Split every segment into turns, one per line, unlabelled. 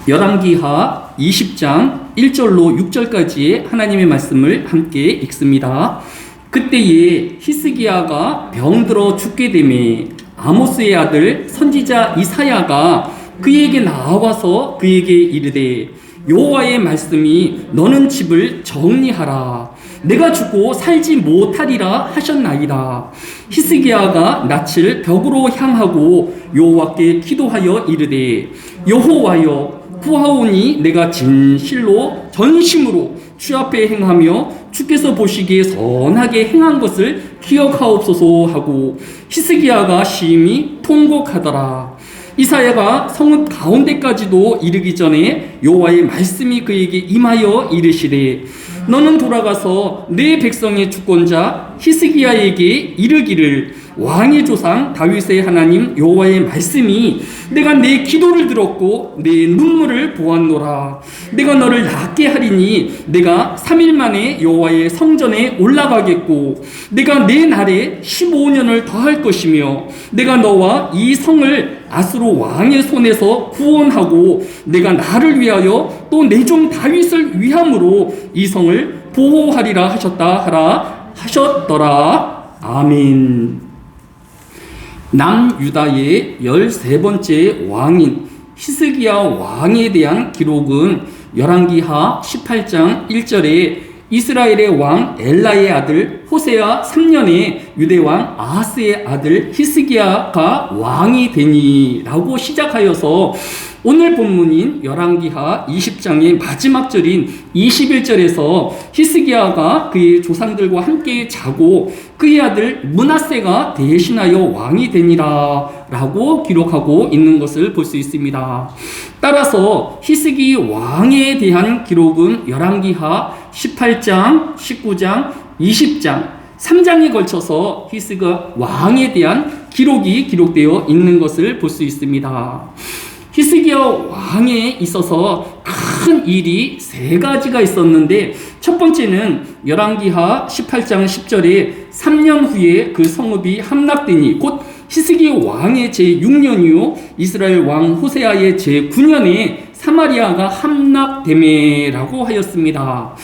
열왕기하 20장 1절로 6절까지의 하나님의 말씀을 함께 읽습니다. 그때에 히스기야가 병들어 죽게 되매 아모스의 아들 선지자 이사야가 그에게 나와서 그에게 이르되 여호와의 말씀이 너는 집을 정리하라. 내가 죽고 살지 못하리라 하셨나이다. 히스기야가 낯을 벽으로 향하고 여호와께 기도하여 이르되 여호와여 구하오니 내가 진실로 전심으로 주 앞에 행하며 주께서 보시기에 선하게 행한 것을 기억하옵소서 하고 히스기야가 심히 통곡하더라. 이사야가 성읍 가운데까지도 이르기 전에 여호와의 말씀이 그에게 임하여 이르시되 너는 돌아가서 내 백성의 주권자 히스기야에게 이르기를 왕의 조상 다윗의 하나님 여호와의 말씀이 내가 내 기도를 들었고 내 눈물을 보았노라. 내가 너를 낫게 하리니 내가 3일 만에 여호와의 성전에 올라가겠고 내가 내 날에 15년을 더할 것이며 내가 너와 이 성을 아수르 왕의 손에서 구원하고 내가 나를 위하여 또 내 종 다윗을 위함으로 이 성을 보호하리라 하셨더라. 아멘. 남유다의 13번째 왕인 히스기야 왕에 대한 기록은 열왕기하 18장 1절에 이스라엘의 왕 엘라의 아들 호세아 3년에 유대왕 아하스의 아들 히스기야가 왕이 되니라고 시작하여서 오늘 본문인 열왕기하 20장의 마지막 절인 21절에서 히스기야가 그의 조상들과 함께 자고 그의 아들 므낫세가 대신하여 왕이 되니라 라고 기록하고 있는 것을 볼 수 있습니다. 따라서 히스기 왕에 대한 기록은 열왕기하 18장, 19장, 20장 3장에 걸쳐서 히스기야 왕에 대한 기록이 기록되어 있는 것을 볼 수 있습니다. 히스기야 왕에 있어서 큰 일이 3가지가 있었는데 첫 번째는 열왕기하 18장 10절에 3년 후에 그 성읍이 함락되니 곧 히스기야 왕의 제6년이요 이스라엘 왕 호세아의 제9년에 사마리아가 함락되매라고 하였습니다.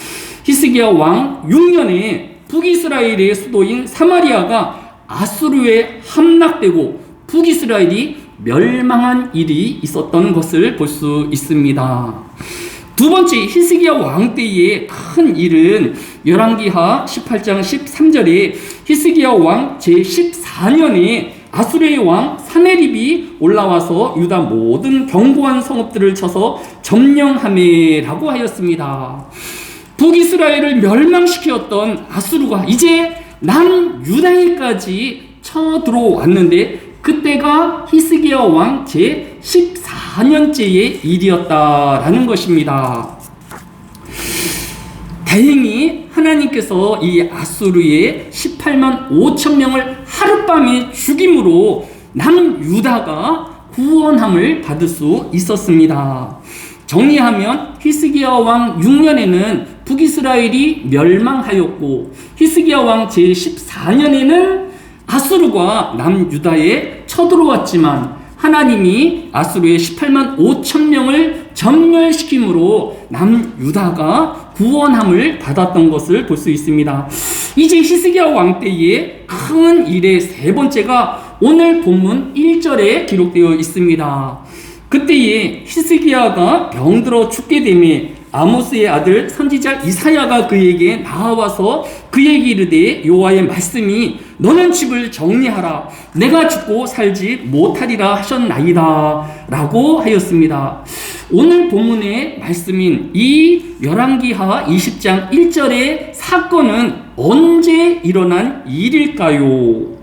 히스기야 왕 6년에 북이스라엘의 수도인 사마리아가 아수르에 함락되고 북이스라엘이 멸망한 일이 있었던 것을 볼 수 있습니다. 두 번째 히스기야 왕 때의 큰 일은 열왕기하 18장 13절에 히스기야 왕 제14년에 아수르의 왕 사네립이 올라와서 유다 모든 견고한 성읍들을 쳐서 점령하매라고 하였습니다. 북이스라엘을 멸망시켰던 아수르가 이제 남유다에까지 쳐들어왔는데 그때가 히스기야 왕 제14년째의 일이었다라는 것입니다. 다행히 하나님께서 이 아수르의 18만 5천 명을 하룻밤에 죽임으로 남유다가 구원함을 받을 수 있었습니다. 정리하면 히스기야 왕 6년에는 북이스라엘이 멸망하였고 히스기야 왕 제14년에는 아수르가 남유다에 쳐들어왔지만 하나님이 아수르의 18만 5천 명을 전멸시킴으로 남유다가 구원함을 받았던 것을 볼 수 있습니다. 이제 히스기야 왕 때의 큰 일의 3번째가 오늘 본문 1절에 기록되어 있습니다. 그때에 히스기야가 병들어 죽게 되매 아모스의 아들 선지자 이사야가 그에게 나와서 그에게 이르되 여호와의 말씀이 너는 집을 정리하라. 내가 죽고 살지 못하리라 하셨나이다 라고 하였습니다. 오늘 본문의 말씀인 이 열왕기하 20장 1절의 사건은 언제 일어난 일일까요?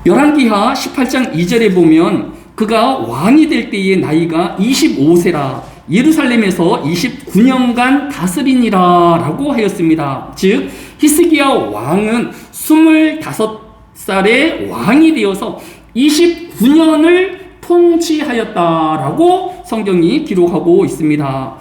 열왕기하 18장 2절에 보면 그가 왕이 될 때의 나이가 25세라 예루살렘에서 29년간 다스리니라 라고 하였습니다. 즉 히스기야 왕은 25살의 왕이 되어서 29년을 통치하였다라고 성경이 기록하고 있습니다.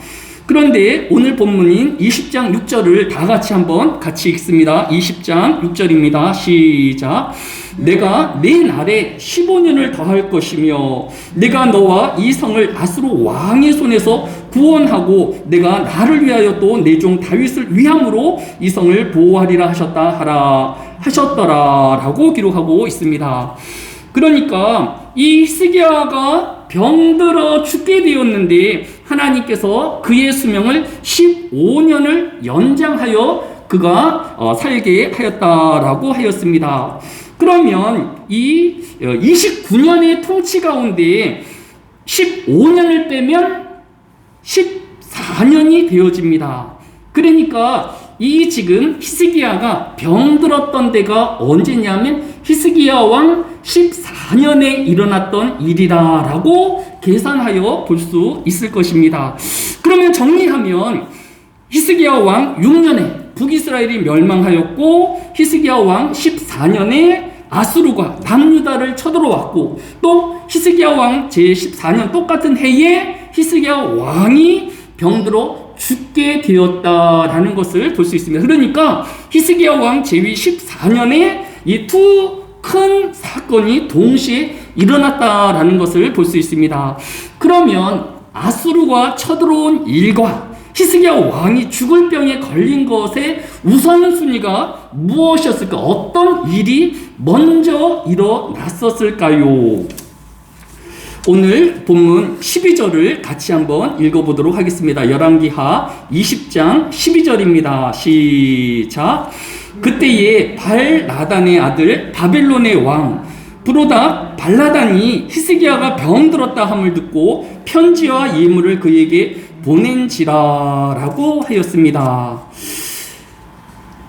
그런데 오늘 본문인 20장 6절을 다 같이 읽습니다. 20장 6절입니다. 시작. 내가 내 날에 15년을 더할 것이며 내가 너와 이 성을 아수르 왕의 손에서 구원하고 내가 나를 위하여 또 내 종 다윗을 위함으로 이 성을 보호하리라 하셨더라 라고 기록하고 있습니다. 그러니까 이 히스기야가 병들어 죽게 되었는데 하나님께서 그의 수명을 15년을 연장하여 그가 살게 하였다라고 하였습니다. 그러면 이 29년의 통치 가운데 15년을 빼면 14년이 되어집니다. 그러니까 이 지금 히스기야가 병들었던 데가 언제냐면 히스기야 왕 14년에 일어났던 일이다라고 계산하여 볼 수 있을 것입니다. 그러면 정리하면 히스기야 왕 6년에 북이스라엘이 멸망하였고 히스기야 왕 14년에 아수르가 남유다를 쳐들어왔고 또 히스기야 왕 제14년 똑같은 해에 히스기야 왕이 병들어 죽게 되었다라는 것을 볼 수 있습니다. 그러니까 히스기야 왕 제위 14년에 이 두 큰 사건이 동시에 일어났다라는 것을 볼 수 있습니다. 그러면 아수르가 쳐들어온 일과 히스기야 왕이 죽을 병에 걸린 것의 우선순위가 무엇이었을까? 어떤 일이 먼저 일어났었을까요? 오늘 본문 12절을 같이 한번 읽어보도록 하겠습니다. 열왕기하 20장 12절입니다. 시작. 그때에 발라단의 아들 바벨론의 왕 브로닥 발라단이 히스기야가 병들었다 함을 듣고 편지와 예물을 그에게 보낸지라라고 하였습니다.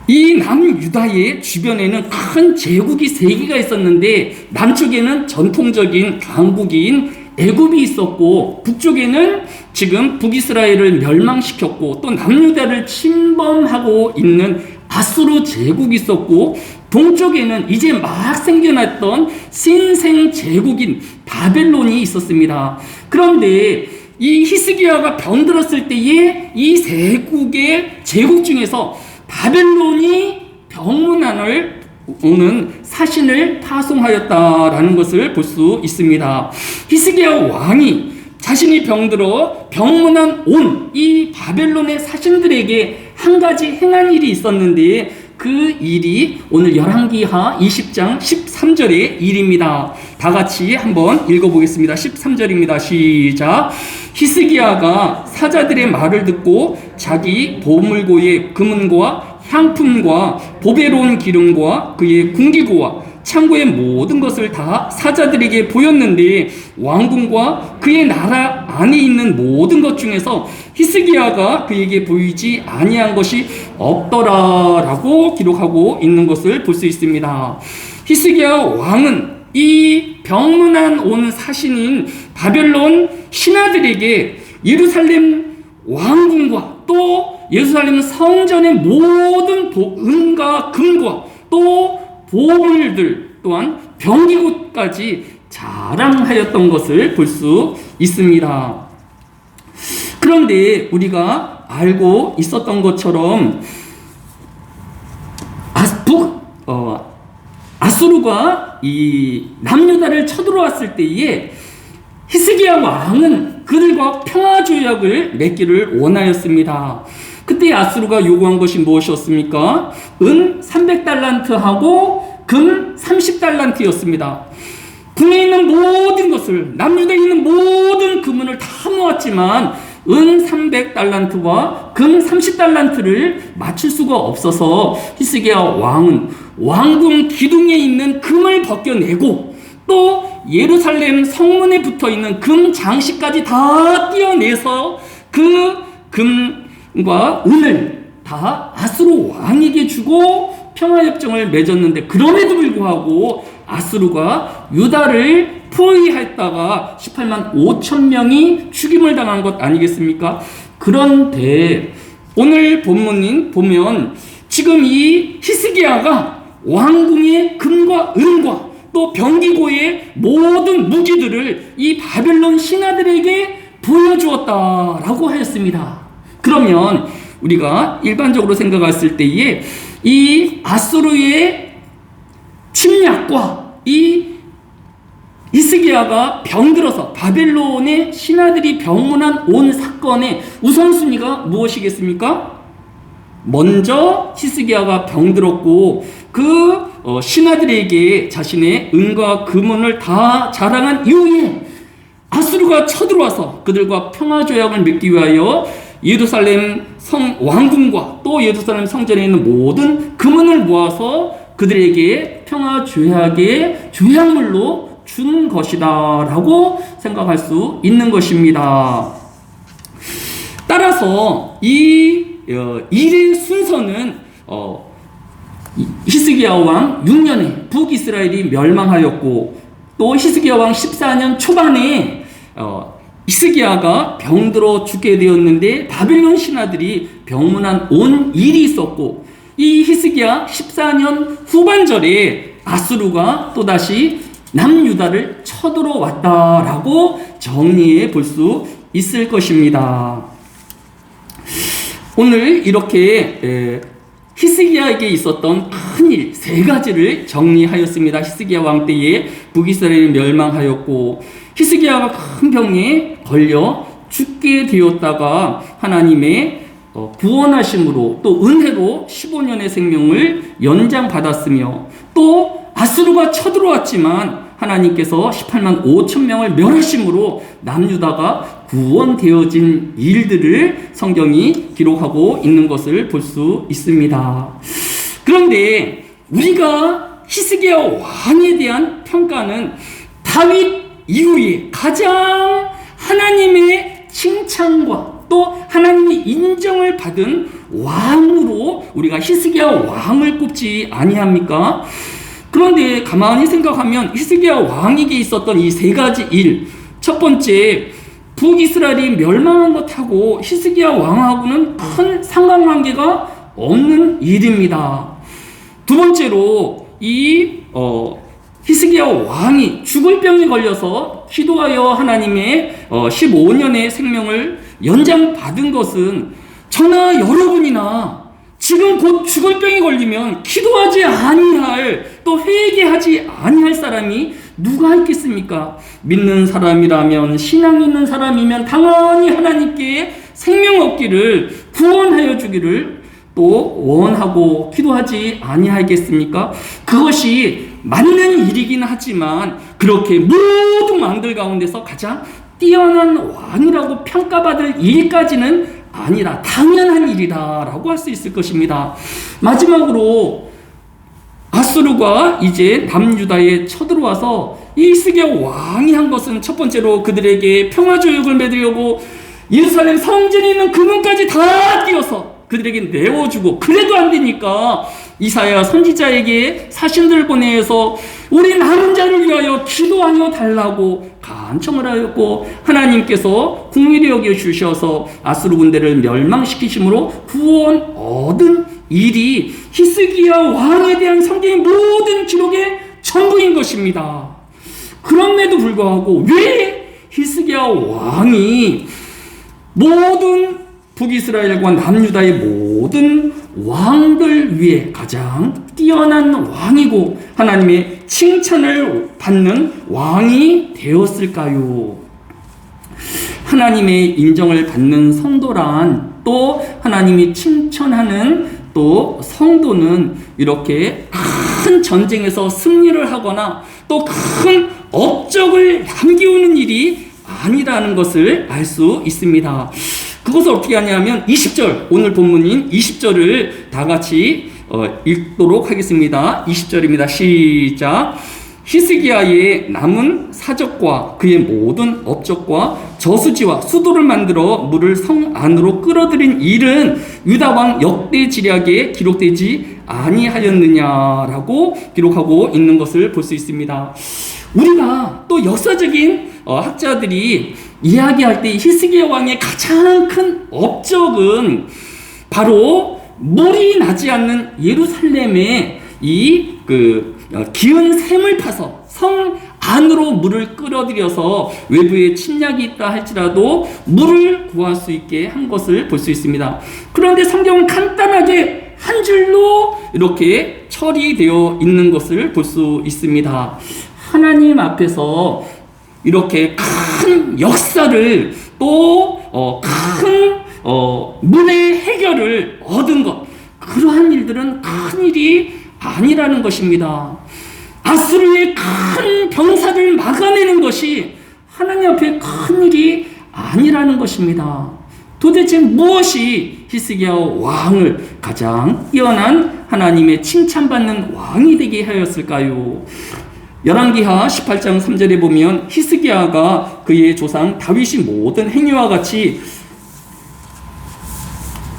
이 남유다의 주변에는 큰 제국이 3개가 있었는데 남쪽에는 전통적인 강국인 애굽이 있었고 북쪽에는 지금 북이스라엘을 멸망시켰고 또 남유다를 침범하고 있는 아수르 제국이 있었고 동쪽에는 이제 막 생겨났던 신생 제국인 바벨론이 있었습니다. 그런데 이 히스기야가 병들었을 때에 이 세 국의 제국 중에서 바벨론이 병문안을 오는 사신을 파송하였다라는 것을 볼 수 있습니다. 히스기야 왕이 자신이 병들어 병문안 온 이 바벨론의 사신들에게 한 가지 행한 일이 있었는데 그 일이 오늘 열왕기하 20장 13절의 일입니다. 다 같이 한번 읽어보겠습니다. 13절입니다. 시작. 히스기야가 사자들의 말을 듣고 자기 보물고의 금은과 향품과 보배로운 기름과 그의 궁기구와 창고의 모든 것을 다 사자들에게 보였는데 왕궁과 그의 나라 안에 있는 모든 것 중에서 히스기야가 그에게 보이지 아니한 것이 없더라라고 기록하고 있는 것을 볼 수 있습니다. 히스기야 왕은 이 병문안 온 사신인 바벨론 신하들에게 예루살렘 왕궁과 또 예루살렘 성전의 모든 은과 금과 또 보물들 또한 병기구까지 자랑하였던 것을 볼 수 있습니다. 그런데 우리가 알고 있었던 것처럼 아수르가 이 남유다를 쳐들어왔을 때에 히스기야 왕은 그들과 평화조약을 맺기를 원하였습니다. 그때 아수르가 요구한 것이 무엇이었습니까? 은 300달란트하고 금 30달란트였습니다. 궁에 있는 모든 것을, 남유다에 있는 모든 금은을 다 모았지만 은 300달란트와 금 30달란트를 맞출 수가 없어서 히스기야 왕은 왕궁 기둥에 있는 금을 벗겨내고 또 예루살렘 성문에 붙어있는 금 장식까지 다 떼어내서 그 금과 은을 다 아수르 왕에게 주고 평화협정을 맺었는데 그럼에도 불구하고 아수르가 유다를 포위했다가 18만 5천 명이 죽임을 당한 것 아니겠습니까? 그런데 오늘 본문인 보면 지금 이 히스기야가 왕궁의 금과 은과 또 병기고의 모든 무기들을 이 바벨론 신하들에게 보여주었다라고 하였습니다. 그러면 우리가 일반적으로 생각했을 때에 이 아수르의 침략과 이 히스기야가 병들어서 바벨론의 신하들이 병문안 온 사건의 우선순위가 무엇이겠습니까? 먼저 히스기야가 병들었고 그 신하들에게 자신의 은과 금은을 다 자랑한 이후에 아수르가 쳐들어와서 그들과 평화조약을 맺기 위하여 예루살렘 성 왕궁과 또 예루살렘 성전에 있는 모든 금은을 모아서 그들에게 평화조약의 조약물로 준 것이다 라고 생각할 수 있는 것입니다. 따라서 이 일의 순서는 히스기야 왕 6년에 북이스라엘이 멸망하였고 또 히스기야 왕 14년 초반에 히스기야가 병들어 죽게 되었는데 바벨론 신하들이 병문안 온 일이 있었고 이 히스기야 14년 후반절에 아수르가 또다시 남유다를 쳐들어왔다라고 정리해 볼 수 있을 것입니다. 오늘 이렇게 히스기야에게 있었던 큰일 세 가지를 정리하였습니다. 히스기야 왕 때에 북이스라엘이 멸망하였고 히스기야가 큰 병에 걸려 죽게 되었다가 하나님의 구원하심으로 또 은혜로 15년의 생명을 연장받았으며 또 아수르가 쳐들어왔지만 하나님께서 18만 5천 명을 멸하심으로 남유다가 구원되어진 일들을 성경이 기록하고 있는 것을 볼 수 있습니다. 그런데 우리가 히스기야 왕에 대한 평가는 다윗 이후에 가장 하나님의 칭찬과 또 하나님의 인정을 받은 왕으로 우리가 히스기야 왕을 꼽지 아니합니까? 그런데 가만히 생각하면 히스기야 왕에게 있었던 이 세 가지 일, 첫 번째 북이스라엘이 멸망한 것하고 히스기야 왕하고는 큰 상관관계가 없는 일입니다. 두 번째로 이 히스기야 왕이 죽을 병에 걸려서 기도하여 하나님의 15년의 생명을 연장받은 것은 저나 여러분이나 지금 곧 죽을 병에 걸리면 기도하지 아니할 또 회개하지 아니할 사람이 누가 있겠습니까? 믿는 사람이라면 신앙 있는 사람이면 당연히 하나님께 생명 얻기를 구원하여 주기를 또 원하고 기도하지 아니하겠습니까? 그것이 맞는 일이긴 하지만 그렇게 모든 왕들 가운데서 가장 뛰어난 왕이라고 평가받을 일까지는 아니라 당연한 일이다라고 할 수 있을 것입니다. 마지막으로 아수르가 이제 남유다에 쳐들어와서 이 히스기야 왕이 한 것은 첫 번째로 그들에게 평화조약을 맺으려고 예루살렘 성전에 있는 금은까지 다 띄어서 그들에게 내어주고 그래도 안 되니까 이사야 선지자에게 사신들 보내서 우리 남은 자를 위하여 기도하여 달라고 간청을 하였고 하나님께서 긍휼히 여겨 주셔서 아수르 군대를 멸망시키심으로 구원 얻은 일이 히스기야 왕에 대한 성경의 모든 기록의 전부인 것입니다. 그럼에도 불구하고 왜 히스기야 왕이 모든 북이스라엘과 남유다의 모든 왕들 위에 가장 뛰어난 왕이고 하나님의 칭찬을 받는 왕이 되었을까요? 하나님의 인정을 받는 성도란 또 하나님이 칭찬하는 또 성도는 이렇게 큰 전쟁에서 승리를 하거나 또 큰 업적을 남기우는 일이 아니라는 것을 알 수 있습니다. 그것을 어떻게 하냐면 20절, 오늘 본문인 20절을 다 같이 읽도록 하겠습니다. 20절입니다. 시작. 히스기야의 남은 사적과 그의 모든 업적과 저수지와 수도를 만들어 물을 성 안으로 끌어들인 일은 유다 왕 역대 지략에 기록되지 아니하였느냐라고 기록하고 있는 것을 볼 수 있습니다. 우리가 또 역사적인 학자들이 이야기할 때 히스기야 왕의 가장 큰 업적은 바로 물이 나지 않는 예루살렘에 기은 샘을 파서 성 안으로 물을 끌어들여서 외부에 침략이 있다 할지라도 물을 구할 수 있게 한 것을 볼 수 있습니다. 그런데 성경은 간단하게 한 줄로 이렇게 처리되어 있는 것을 볼 수 있습니다. 하나님 앞에서 이렇게 큰 역사를 또 큰 문의 해결을 얻은 것, 그러한 일들은 큰 일이 아니라는 것입니다. 아수르의 큰 병사를 막아내는 것이 하나님 앞에 큰 일이 아니라는 것입니다. 도대체 무엇이 히스기야 왕을 가장 뛰어난 하나님의 칭찬받는 왕이 되게 하였을까요? 열왕기하 18장 3절에 보면 히스기야가 그의 조상 다윗이 모든 행위와 같이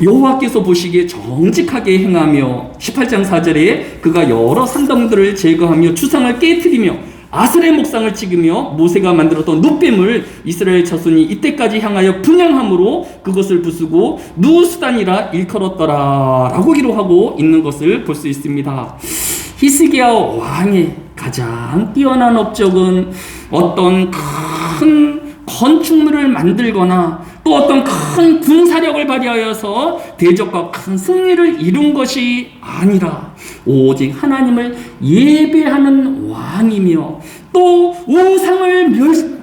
여호와께서 보시기에 정직하게 행하며 18장 4절에 그가 여러 산당들을 제거하며 주상을 깨뜨리며 아스레 목상을 찍으며 모세가 만들었던 눕뱀을 이스라엘 자손이 이때까지 향하여 분향함으로 그것을 부수고 누수단이라 일컬었더라 라고 기록하고 있는 것을 볼 수 있습니다. 히스기야 왕의 가장 뛰어난 업적은 어떤 큰 건축물을 만들거나 또 어떤 큰 군사력을 발휘하여서 대적과 큰 승리를 이룬 것이 아니라 오직 하나님을 예배하는 왕이며 또 우상을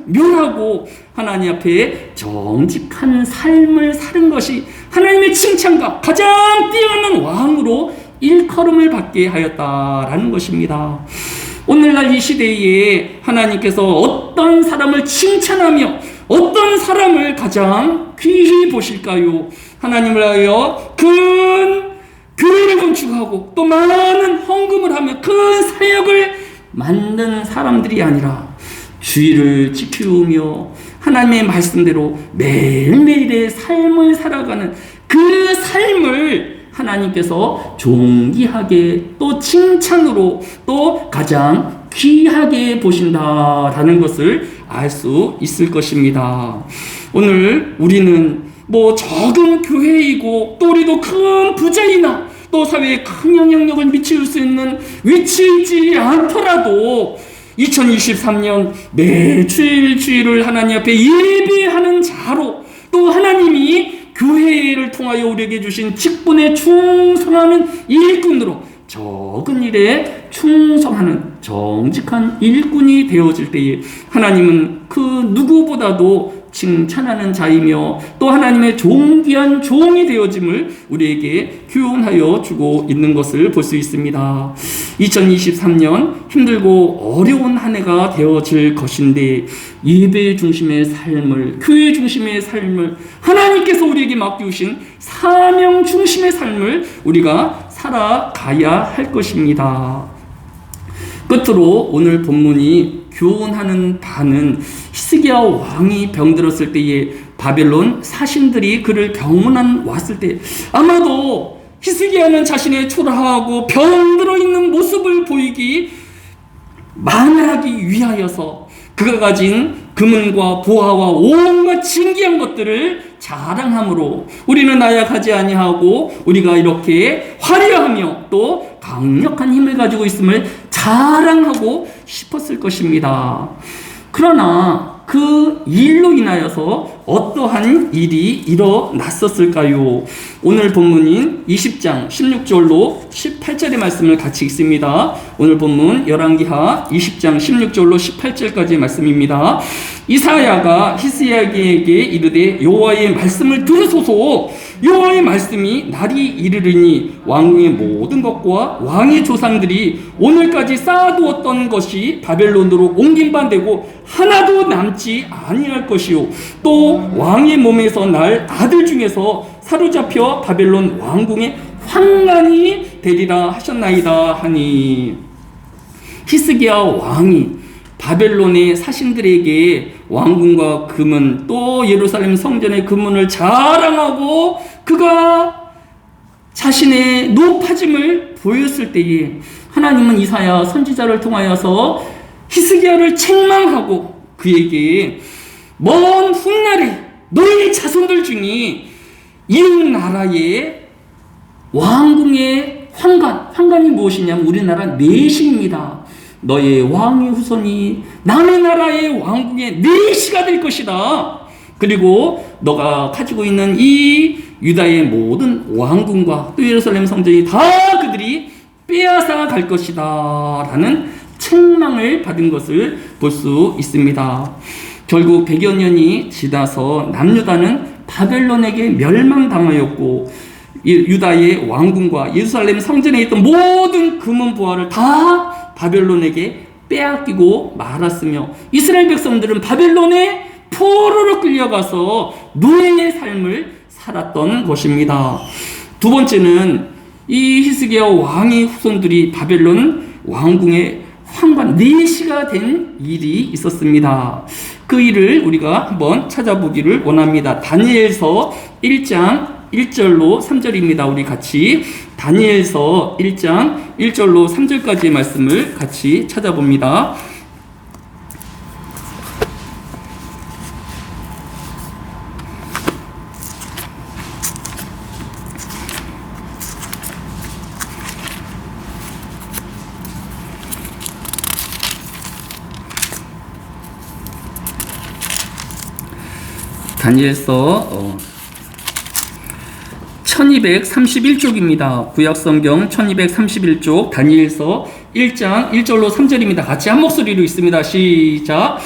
멸하고 하나님 앞에 정직한 삶을 사는 것이 하나님의 칭찬과 가장 뛰어난 왕으로 일컬음을 받게 하였다라는 것입니다. 오늘날 이 시대에 하나님께서 어떤 사람을 칭찬하며 어떤 사람을 가장 귀히 보실까요? 하나님을 하여 큰 교회를 건축하고 또 많은 헌금을 하며 큰 사역을 만든 사람들이 아니라 주의를 지키며 하나님의 말씀대로 매일매일의 삶을 살아가는 그 삶을 하나님께서 존귀하게 또 칭찬으로 또 가장 귀하게 보신다라는 것을 알 수 있을 것입니다. 오늘 우리는 적은 교회이고 또 우리도 큰 부자이나 또 사회에 큰 영향력을 미칠 수 있는 위치에 있지 않더라도 2023년 매 주일을 하나님 앞에 예배하는 자로 또 하나님이 교회를 통하여 우리에게 주신 직분에 충성하는 일꾼으로 적은 일에 충성하는 정직한 일꾼이 되어질 때에 하나님은 그 누구보다도 칭찬하는 자이며 또 하나님의 존귀한 종이 되어짐을 우리에게 교훈하여 주고 있는 것을 볼 수 있습니다. 2023년 힘들고 어려운 한 해가 되어질 것인데 예배 중심의 삶을, 교회 중심의 삶을, 하나님께서 우리에게 맡기신 사명 중심의 삶을 우리가 살아가야 할 것입니다. 끝으로 오늘 본문이 교훈하는 바는 히스기야 왕이 병들었을 때에 바벨론 사신들이 그를 병문안 왔을 때 아마도 히스기야는 자신의 초라하고 병들어 있는 모습을 보이기 만회하기 위하여서 그가 가진 금은과 보화와 온갖 신기한 것들을 자랑함으로 우리는 나약하지 아니하고 우리가 이렇게 화려하며 또 강력한 힘을 가지고 있음을 자랑하고 싶었을 것입니다. 그러나 그 일로 인하여서 어떠한 일이 일어났었을까요? 오늘 본문인 20장 16절로 18절의 말씀을 같이 읽습니다. 오늘 본문 열왕기하 20장 16절로 18절까지의 말씀입니다. 이사야가 히스기야에게 이르되 여호와의 말씀을 들으소서. 여호와의 말씀이 날이 이르리니 왕궁의 모든 것과 왕의 조상들이 오늘까지 쌓아두었던 것이 바벨론으로 옮긴 바 되고 하나도 남지 아니할 것이요 또 왕의 몸에서 날 아들 중에서 사로잡혀 바벨론 왕궁의 환난이 되리라 하셨나이다 하니, 히스기야 왕이 바벨론의 사신들에게 왕궁과 금은 또 예루살렘 성전의 금문을 자랑하고 그가 자신의 높아짐을 보였을 때에 하나님은 이사야 선지자를 통하여서 히스기야를 책망하고 그에게 먼 훗날에 너희 자손들 중에 이웃 나라의 왕궁의 환관이 무엇이냐면 우리나라 내시입니다. 너의 왕의 후손이 남의 나라의 왕궁의 내시가 될 것이다. 그리고 너가 가지고 있는 이 유다의 모든 왕궁과 또 예루살렘 성전이 다 그들이 빼앗아 갈 것이다 라는 책망을 받은 것을 볼 수 있습니다. 결국 100여 년이 지나서 남유다는 바벨론에게 멸망당하였고 유다의 왕궁과 예루살렘 성전에 있던 모든 금은 부화를 다 바벨론에게 빼앗기고 말았으며 이스라엘 백성들은 바벨론에 포로로 끌려가서 노예의 삶을 살았던 것입니다. 두 번째는 이 히스기야 왕의 후손들이 바벨론 왕궁의 황관 내시가 된 일이 있었습니다. 그 일을 우리가 한번 찾아보기를 원합니다. 다니엘서 1장 1절로 3절입니다. 우리 같이 다니엘서 1장 1절로 3절까지의 말씀을 같이 찾아봅니다. 다니엘서 1231쪽입니다. 구약성경 1231쪽 다니엘서 1장 1절로 3절입니다. 같이 한 목소리로 있습니다. 시작.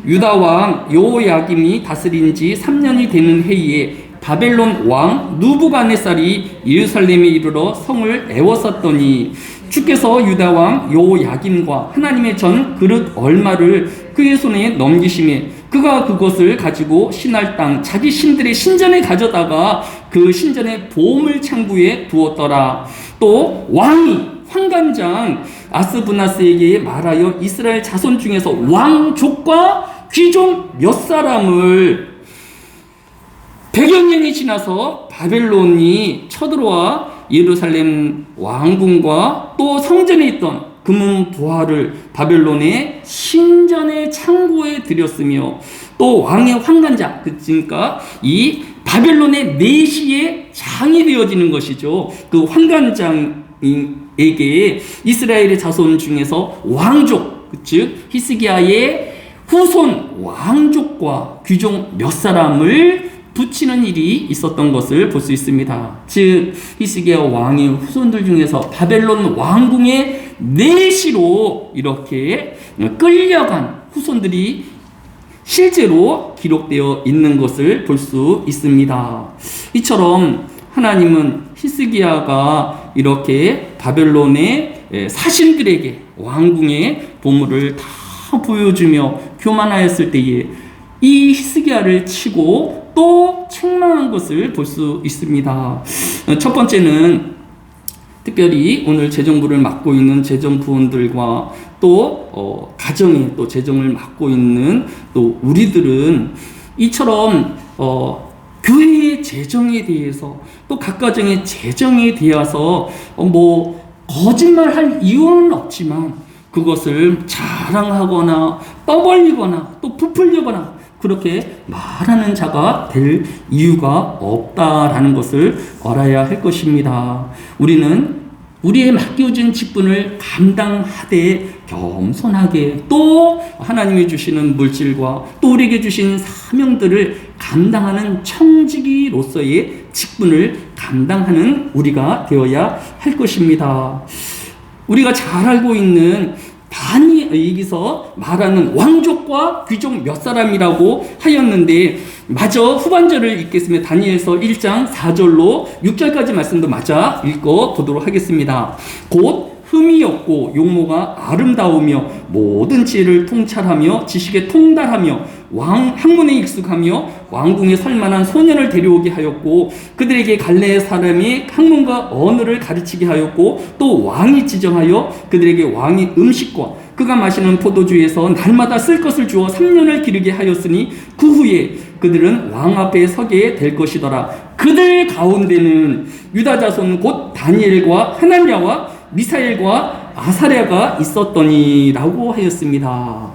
유다왕 요야김이 다스린 지 3년이 되는 해에 바벨론 왕 누부갓네살이 예루살렘에 이르러 성을 애워쌌더니 주께서 유다왕 요야김과 하나님의 전 그릇 얼마를 그의 손에 넘기심에 그가 그것을 가지고 신할 땅 자기 신들의 신전에 가져다가 그 신전의 보물 창고에 두었더라. 또 왕이 환관장 아스브나스에게 말하여 이스라엘 자손 중에서 왕족과 귀족 몇 사람을 100여 년이 지나서 바벨론이 쳐들어와 예루살렘 왕궁과 또 성전에 있던 금은 부화를 바벨론의 신전의 창고에 들였으며 또 왕의 환관자 그러니까 이 바벨론의 내시의 장이 되어지는 것이죠. 그 환관장에게 이스라엘의 자손 중에서 왕족 즉 히스기야의 후손 왕족과 귀족 몇 사람을 붙이는 일이 있었던 것을 볼 수 있습니다. 즉 히스기야 왕의 후손들 중에서 바벨론 왕궁의 내시로 이렇게 끌려간 후손들이 실제로 기록되어 있는 것을 볼 수 있습니다. 이처럼 하나님은 히스기야가 이렇게 바벨론의 사신들에게 왕궁의 보물을 다 보여주며 교만하였을 때에 이 히스기야를 치고 또 책망한 것을 볼 수 있습니다. 첫 번째는 특별히 오늘 재정부를 맡고 있는 재정부원들과 또 가정에 또 재정을 맡고 있는 또 우리들은 이처럼 교회의 재정에 대해서 또 각 가정의 재정에 대해서 거짓말할 이유는 없지만 그것을 자랑하거나 떠벌리거나 또 부풀리거나 그렇게 말하는 자가 될 이유가 없다라는 것을 알아야 할 것입니다. 우리는 우리의 맡겨진 직분을 감당하되 겸손하게 또 하나님이 주시는 물질과 또 우리에게 주신 사명들을 감당하는 청지기로서의 직분을 감당하는 우리가 되어야 할 것입니다. 우리가 잘 알고 있는 여기서 말하는 왕족과 귀족 몇 사람이라고 하였는데 마저 후반절을 읽겠습니다. 다니엘서 1장 4절로 6절까지 말씀도 마저 읽어보도록 하겠습니다. 곧 흠이 없고 용모가 아름다우며 모든 지혜를 통찰하며 지식에 통달하며 학문에 익숙하며 왕궁에 설만한 소년을 데려오게 하였고 그들에게 갈레 사람이 학문과 언어를 가르치게 하였고 또 왕이 지정하여 그들에게 왕의 음식과 그가 마시는 포도주에서 날마다 쓸 것을 주어 3년을 기르게 하였으니 그 후에 그들은 왕 앞에 서게 될 것이더라. 그들 가운데는 유다 자손 곧 다니엘과 하나냐와 미사엘과 아사랴가 있었더니라고 하였습니다.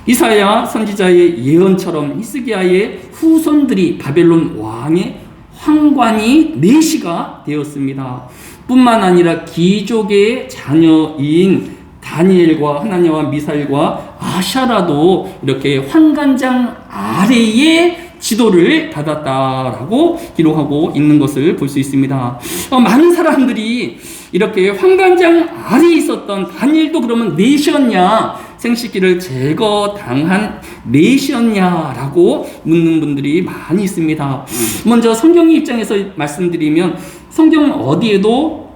이사야 선지자의 예언처럼 히스기야의 후손들이 바벨론 왕의 황관이 내시가 되었습니다. 뿐만 아니라 귀족의 자녀인 다니엘과 하나냐와 미사일과 아샤라도 이렇게 환관장 아래에 지도를 받았다라고 기록하고 있는 것을 볼 수 있습니다. 많은 사람들이 이렇게 환관장 아래에 있었던 다니엘도 그러면 넷이었냐? 생식기를 제거당한 넷이었냐라고 묻는 분들이 많이 있습니다. 먼저 성경의 입장에서 말씀드리면 성경은 어디에도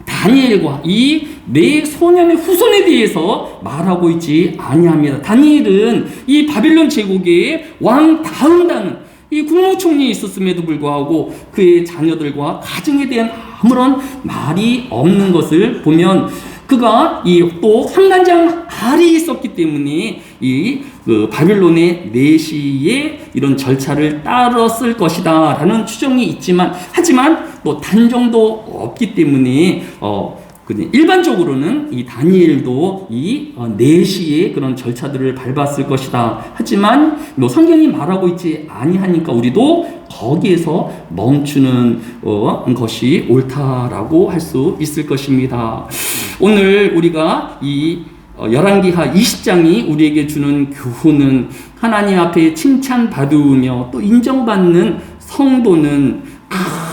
다니엘과 이 네 소년의 후손에 대해서 말하고 있지 아니합니다. 다니엘은 이 바빌론 제국의 왕 다음다는 이 국무총리에 있었음에도 불구하고 그의 자녀들과 가정에 대한 아무런 말이 없는 것을 보면 그가 이 또 환관장 아래에 있었기 때문에 이 바빌론의 내시의 이런 절차를 따랐을 것이다라는 추정이 있지만 하지만 또 단정도 없기 때문에 일반적으로는 이 다니엘도 이 내시의 그런 절차들을 밟았을 것이다. 하지만 성경이 말하고 있지 아니하니까 우리도 거기에서 멈추는 것이 옳다라고 할 수 있을 것입니다. 오늘 우리가 이 열왕기하 20장이 우리에게 주는 교훈은 하나님 앞에 칭찬받으며 또 인정받는 성도는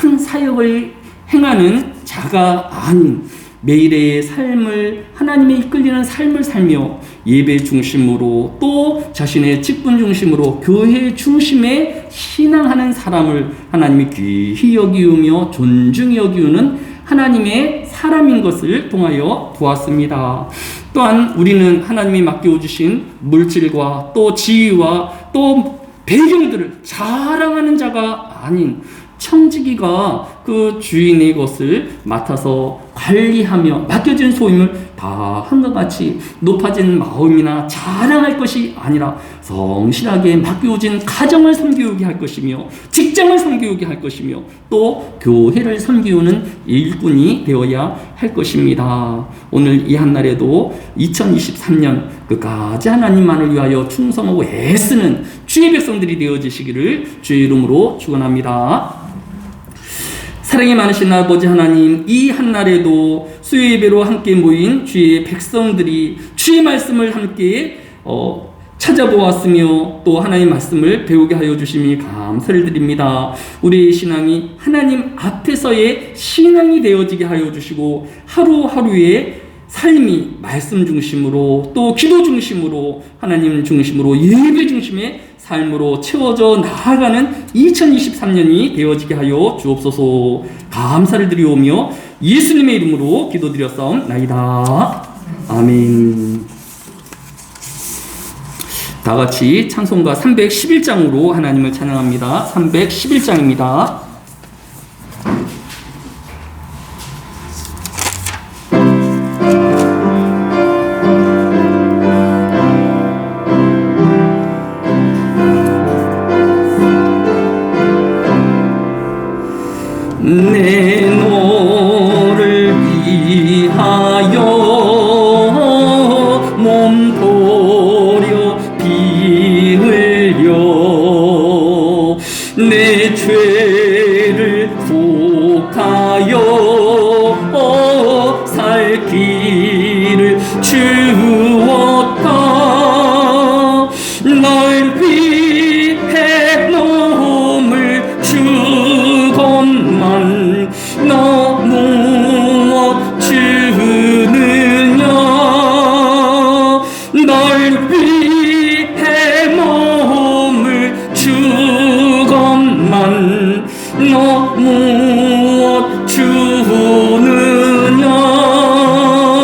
큰 사역을 행하는 자가 아닌 매일의 삶을 하나님에 이끌리는 삶을 살며 예배 중심으로 또 자신의 직분 중심으로 교회 중심에 신앙하는 사람을 하나님이 귀히 여기우며 존중히 여기우는 하나님의 사람인 것을 통하여 보았습니다. 또한 우리는 하나님이 맡겨주신 물질과 또 지위와 또 배경들을 자랑하는 자가 아닌 청지기가 그 주인의 것을 맡아서 관리하며 맡겨진 소임을 다 한것 같이 높아진 마음이나 자랑할 것이 아니라 성실하게 맡겨진 가정을 섬기게 할 것이며 직장을 섬기게 할 것이며 또 교회를 섬기는 일꾼이 되어야 할 것입니다. 오늘 이 한날에도 2023년 끝까지 하나님만을 위하여 충성하고 애쓰는 주의 백성들이 되어지시기를 주의 이름으로 축원합니다. 사랑이 많으신 아버지 하나님, 이 한날에도 수요 예배로 함께 모인 주의 백성들이 주의 말씀을 함께 찾아보았으며 또 하나님의 말씀을 배우게 하여 주심이 감사를 드립니다. 우리의 신앙이 하나님 앞에서의 신앙이 되어지게 하여 주시고 하루하루의 삶이 말씀 중심으로 또 기도 중심으로 하나님 중심으로 예배 중심의 삶으로 채워져 나아가는 2023년이 되어지게 하여 주옵소서. 감사를 드리오며 예수님의 이름으로 기도드렸사옵나이다. 아멘. 다 같이 찬송가 311장으로 하나님을 찬양합니다. 311장입니다. 내 너를 위하여 몸 버려 피 흘려